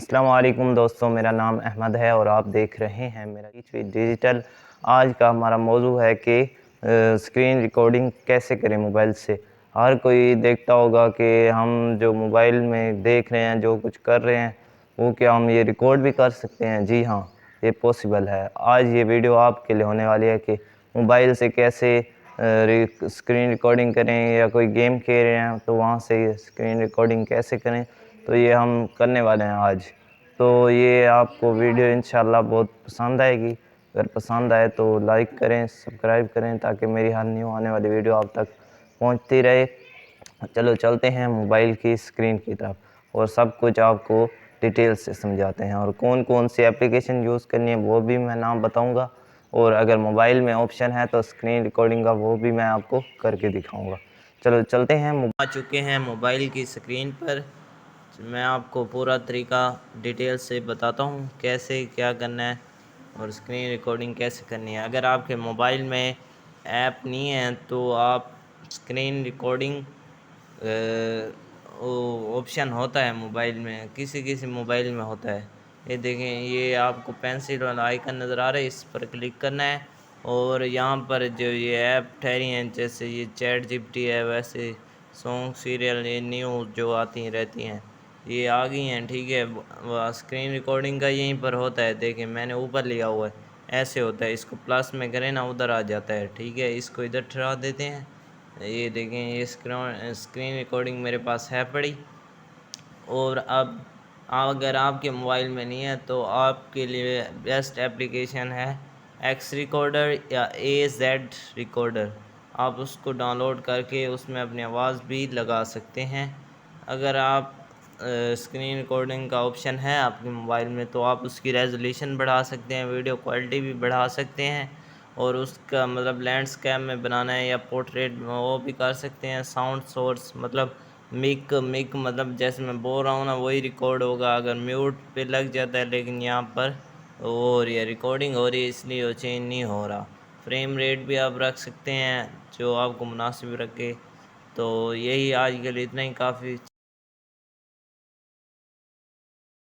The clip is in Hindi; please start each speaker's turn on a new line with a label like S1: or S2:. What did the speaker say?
S1: अस्सलाम वालेकुम दोस्तों, मेरा नाम अहमद है और आप देख रहे हैं मेरा टीच डिजिटल। आज का हमारा मौजू है कि स्क्रीन रिकॉर्डिंग कैसे करें मोबाइल से। हर कोई देखता होगा कि हम जो मोबाइल में देख रहे हैं, जो कुछ कर रहे हैं, वो क्या हम ये रिकॉर्ड भी कर सकते हैं? जी हाँ, ये पॉसिबल है। आज ये वीडियो आपके लिए होने वाली है कि मोबाइल से कैसे स्क्रीन रिकॉर्डिंग करें, या कोई गेम खेल रहे हैं तो वहाँ से स्क्रीन रिकॉर्डिंग कैसे करें, तो ये हम करने वाले हैं आज। तो ये आपको वीडियो इंशाल्लाह बहुत पसंद आएगी। अगर पसंद आए तो लाइक करें, सब्सक्राइब करें, ताकि मेरी हर न्यू आने वाली वीडियो आप तक पहुंचती रहे। चलो चलते हैं मोबाइल की स्क्रीन की तरफ और सब कुछ आपको डिटेल से समझाते हैं, और कौन कौन सी एप्लीकेशन यूज़ करनी है वो भी मैं नाम बताऊंगा। और अगर मोबाइल में ऑप्शन है तो स्क्रीन रिकॉर्डिंग का, वो भी मैं आपको करके दिखाऊंगा। चलो चलते हैं। आ चुके हैं मोबाइल की स्क्रीन पर। मैं आपको पूरा तरीका डिटेल से बताता हूँ कैसे क्या करना है और स्क्रीन रिकॉर्डिंग कैसे करनी है। अगर आपके मोबाइल में ऐप नहीं है तो आप स्क्रीन रिकॉर्डिंग ऑप्शन होता है मोबाइल में, किसी किसी मोबाइल में होता है। ये देखें, ये आपको पेंसिल वाला आइकन नज़र आ रहा है, इस पर क्लिक करना है। और यहाँ पर जो ये ऐप ठहरी हैं, जैसे ये चैट जीपीटी है, वैसे सॉन्ग सीरियल, ये न्यूज़ जो आती रहती हैं, ये आ गई हैं। ठीक है, स्क्रीन रिकॉर्डिंग का यहीं पर होता है। देखें, मैंने ऊपर लिया हुआ है, ऐसे होता है। इसको प्लस में करें ना, उधर आ जाता है। ठीक है, इसको इधर ठहरा देते हैं। ये देखें, ये स्क्रीन रिकॉर्डिंग मेरे पास है पड़ी। और अब अगर आपके मोबाइल में नहीं है तो आपके लिए बेस्ट एप्लीकेशन है एक्स रिकॉर्डर या AZ रिकॉर्डर। आप उसको डाउनलोड करके उसमें अपनी आवाज़ भी लगा सकते हैं। अगर आप स्क्रीन रिकॉर्डिंग का ऑप्शन है आपके मोबाइल में तो आप उसकी रेजोल्यूशन बढ़ा सकते हैं, वीडियो क्वालिटी भी बढ़ा सकते हैं। और उसका मतलब लैंडस्केप में बनाना है या पोर्ट्रेट में, वो भी कर सकते हैं। साउंड सोर्स मतलब मिक मिक मतलब जैसे मैं बोल रहा हूँ ना, वही रिकॉर्ड होगा। अगर म्यूट पे लग जाता है, लेकिन यहाँ पर हो रही है, रिकॉर्डिंग हो रही है, इसलिए वो चेंज नहीं हो रहा। फ्रेम रेट भी आप रख सकते हैं जो आपको मुनासिब रखे। तो यही आज के लिए इतना ही काफ़ी।